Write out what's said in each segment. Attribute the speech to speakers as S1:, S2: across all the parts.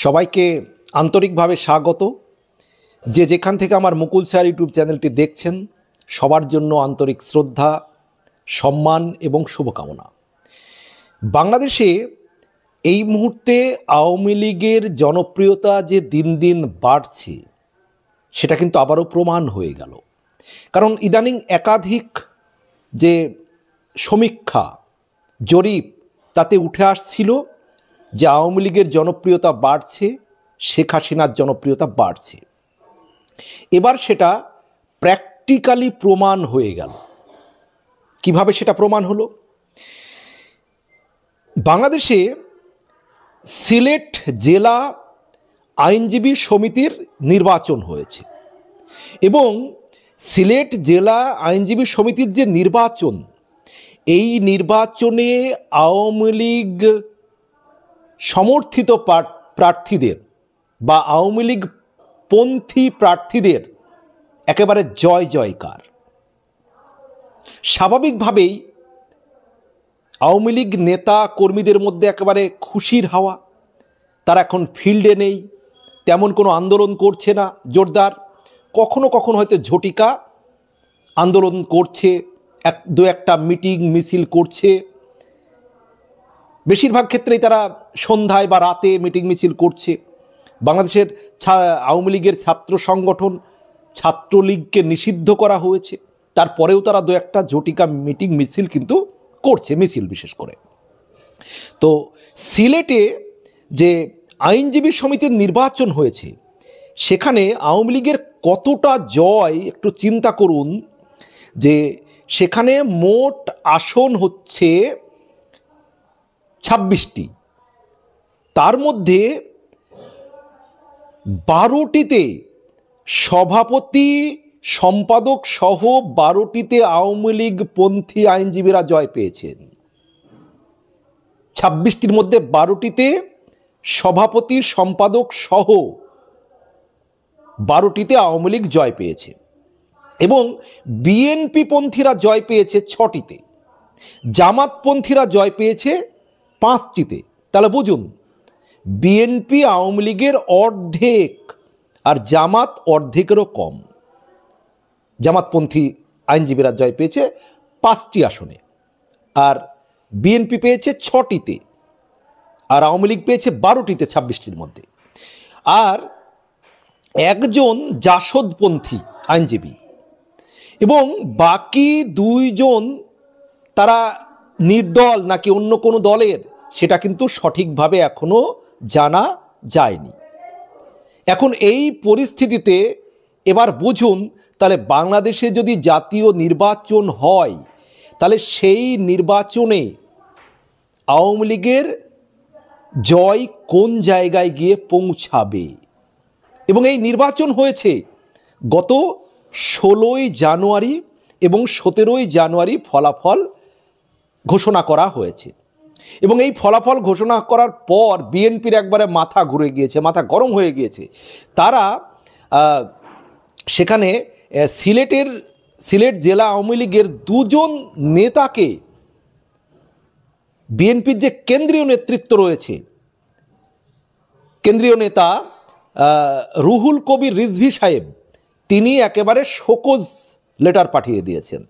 S1: সবাইকে আন্তরিকভাবে স্বাগত। যে যেখান থেকে আমার মুকুল স্যার ইউটিউব চ্যানেলটি দেখছেন সবার জন্য আন্তরিক শ্রদ্ধা, সম্মান এবং শুভকামনা। বাংলাদেশে এই মুহূর্তে আওয়ামী লীগের জনপ্রিয়তা যে দিন দিন বাড়ছে সেটা কিন্তু আবারও প্রমাণ হয়ে গেল। কারণ ইদানিং একাধিক যে সমীক্ষা জরিপ তাতে উঠে আসছিল যে আওয়ামী লীগের জনপ্রিয়তা বাড়ছে, শেখ হাসিনার জনপ্রিয়তা বাড়ছে। এবার সেটা প্র্যাকটিক্যালি প্রমাণ হয়ে গেল। কিভাবে সেটা প্রমাণ হলো? বাংলাদেশে সিলেট জেলা আইনজীবী সমিতির নির্বাচন হয়েছে এবং সিলেট জেলা আইনজীবী সমিতির যে নির্বাচন, এই নির্বাচনে আওয়ামী লীগ সমর্থিত প্রার্থীদের বা আওয়ামী লীগ পন্থী প্রার্থীদের একেবারে জয় জয়কার। স্বাভাবিকভাবেই আওয়ামী লীগ নেতা কর্মীদের মধ্যে একেবারে খুশির হাওয়া। তারা এখন ফিল্ডে নেই, তেমন কোনো আন্দোলন করছে না জোরদার। কখনো কখনো হয়তো ঝটিকা আন্দোলন করছে, দু একটা মিটিং মিছিল করছে। বেশিরভাগ ক্ষেত্রেই তারা সন্ধ্যায় বা রাতে মিটিং মিছিল করছে। বাংলাদেশের আওয়ামী লীগের ছাত্র সংগঠন ছাত্রলীগকে নিষিদ্ধ করা হয়েছে, তারপরেও তারা দু একটা ঝটিকা মিটিং মিছিল কিন্তু করছে, মিছিল বিশেষ করে। তো সিলেটে যে আইনজীবী সমিতির নির্বাচন হয়েছে সেখানে আওয়ামী লীগের কতটা জয় একটু চিন্তা করুন। যে সেখানে মোট আসন হচ্ছে 26টি, তার মধ্যে 12টিতে সভাপতি সম্পাদক সহ 12টিতে আওয়ামী লীগ পন্থী আইনজীবীরা জয় পেয়েছেন। 26টির মধ্যে 12টিতে সভাপতি সম্পাদক সহ 12টিতে আওয়ামী লীগ জয় পেয়েছে এবং বিএনপি পন্থীরা জয় পেয়েছে 6টিতে, জামাতপন্থীরা জয় পেয়েছে 5টিতে। তাহলে বুঝুন, বিএনপি আওয়ামী লীগের অর্ধেক আর জামাত অর্ধেকেরও কম। জামাতপন্থী আইনজীবীরা জয় পেয়েছে 5টি আসনে, আর বিএনপি পেয়েছে 6টিতে, আর আওয়ামী লীগ পেয়েছে 12টিতে 26টির মধ্যে। আর একজন জাসদপন্থী আইনজীবী এবং বাকি 2 জন তারা নির্দল নাকি অন্য কোনো দলের সেটা কিন্তু সঠিকভাবে এখনো জানা যায়নি। এখন এই পরিস্থিতিতে এবার বুঝুন, তাহলে বাংলাদেশে যদি জাতীয় নির্বাচন হয় তাহলে সেই নির্বাচনে আওয়ামী লীগের জয় কোন জায়গায় গিয়ে পৌঁছাবে। এবং এই নির্বাচন হয়েছে গত 16ই জানুয়ারি এবং 17ই জানুয়ারি ফলাফল ঘোষণা করা হয়েছে। এবং এই ফলাফল ঘোষণা করার পর বিএনপির একবারে মাথা ঘুরে গিয়েছে, মাথা গরম হয়ে গিয়েছে। তারা সেখানে সিলেট জেলা আওয়ামী লীগের 2 জন নেতাকে, বিএনপির যে কেন্দ্রীয় নেতৃত্ব রয়েছে, কেন্দ্রীয় নেতা রুহুল কবির রিজভী সাহেব, তিনি একেবারে শোকজ লেটার পাঠিয়ে দিয়েছেন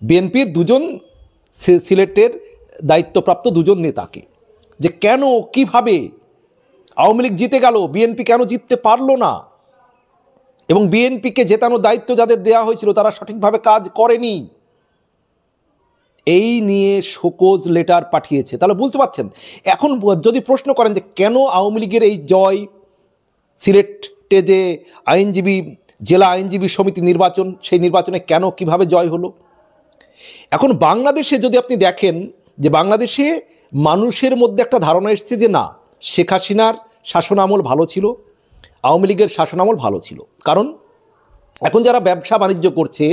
S1: বিএনপির 2 জন সিলেটের দায়িত্বপ্রাপ্ত 2 জন নেতাকে, যে কেন কিভাবে আওয়ামী লীগ জিতে গেল, বিএনপি কেন জিততে পারলো না, এবং বিএনপিকে জেতানোর দায়িত্ব যাদের দেওয়া হয়েছিল তারা সঠিকভাবে কাজ করেনি, এই নিয়ে শোকজ লেটার পাঠিয়েছে। তাহলে বুঝতে পারছেন, এখন যদি প্রশ্ন করেন যে কেন আওয়ামী লীগের এই জয়, সিলেটে যে জেলা আইনজীবী সমিতি নির্বাচন, সেই নির্বাচনে কেন কিভাবে জয় হলো। এখন বাংলাদেশে যদি আপনি দেখেন যে বাংলাদেশে মানুষের মধ্যে একটা ধারণা এসছে যে না, শেখ হাসিনার শাসনামল ভালো ছিল, আওয়ামী লীগের শাসনামল ভালো ছিল। কারণ এখন যারা ব্যবসা বাণিজ্য করছে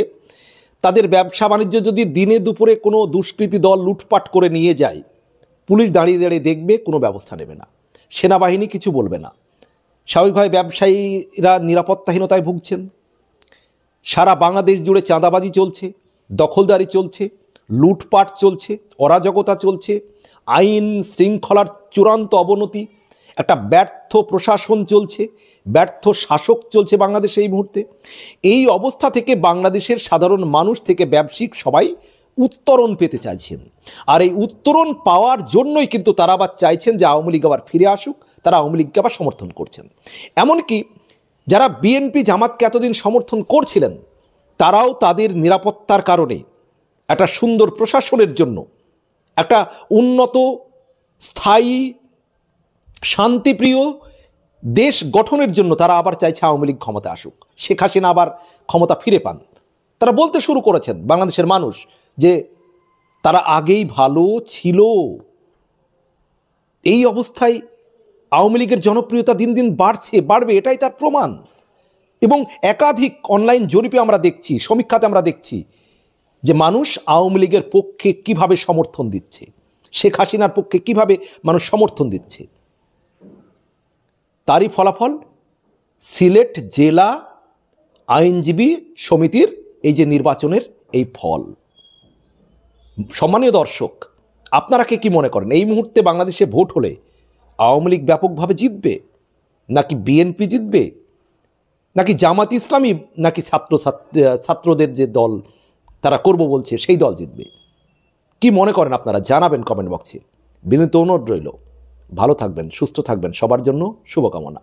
S1: তাদের ব্যবসা বাণিজ্য যদি দিনে দুপুরে কোনো দুষ্কৃতী দল লুটপাট করে নিয়ে যায়, পুলিশ দাঁড়িয়ে দাঁড়িয়ে দেখবে, কোনো ব্যবস্থা নেবে না, সেনাবাহিনী কিছু বলবে না। স্বাভাবিকভাবে ব্যবসায়ীরা নিরাপত্তাহীনতায় ভুগছেন। সারা বাংলাদেশ জুড়ে চাঁদাবাজি চলছে, দখলদারি চলছে, লুটপাট চলছে, অরাজকতা চলছে, আইন শৃঙ্খলার চূড়ান্ত অবনতি। একটা ব্যর্থ প্রশাসন চলছে, ব্যর্থ শাসক চলছে বাংলাদেশে এই মুহূর্তে। এই অবস্থা থেকে বাংলাদেশের সাধারণ মানুষ থেকে ব্যবসায়িক সবাই উত্তরণ পেতে চাইছেন। আর এই উত্তরণ পাওয়ার জন্যই কিন্তু তারা আবার চাইছেন যে আওয়ামী লীগ আবার ফিরে আসুক, তারা আওয়ামী লীগকে আবার সমর্থন করছেন। এমনকি যারা বিএনপি জামাতকে এতদিন সমর্থন করছিলেন তারাও তাদের নিরাপত্তার কারণে, একটা সুন্দর প্রশাসনের জন্য, একটা উন্নত স্থায়ী শান্তিপ্রিয় দেশ গঠনের জন্য তারা আবার চাইছে আওয়ামী লীগ ক্ষমতা আসুক, শেখ হাসিনা আবার ক্ষমতা ফিরে পান। তারা বলতে শুরু করেছেন বাংলাদেশের মানুষ যে তারা আগেই ভালো ছিল। এই অবস্থায় আওয়ামী লীগের জনপ্রিয়তা দিন দিন বাড়বে, এটাই তার প্রমাণ। এবং একাধিক অনলাইন জরিপে আমরা দেখছি, সমীক্ষাতে আমরা দেখছি যে মানুষ আওয়ামী লীগের পক্ষে কিভাবে সমর্থন দিচ্ছে, শেখ হাসিনার পক্ষে কিভাবে মানুষ সমর্থন দিচ্ছে। তারই ফলাফল সিলেট জেলা আইনজীবী সমিতির এই যে নির্বাচনের এই ফল। সম্মানীয় দর্শক, আপনারা কি মনে করেন এই মুহূর্তে বাংলাদেশে ভোট হলে আওয়ামী লীগ ব্যাপকভাবে জিতবে, নাকি বিএনপি জিতবে, নাকি জামাত ইসলামী, নাকি ছাত্রদের যে দল তারা করব বলছে সেই দল জিতবে? কি মনে করেন আপনারা জানাবেন কমেন্ট বক্সে। বিনীত অনুরোধ রইল, ভালো থাকবেন, সুস্থ থাকবেন, সবার জন্য শুভকামনা।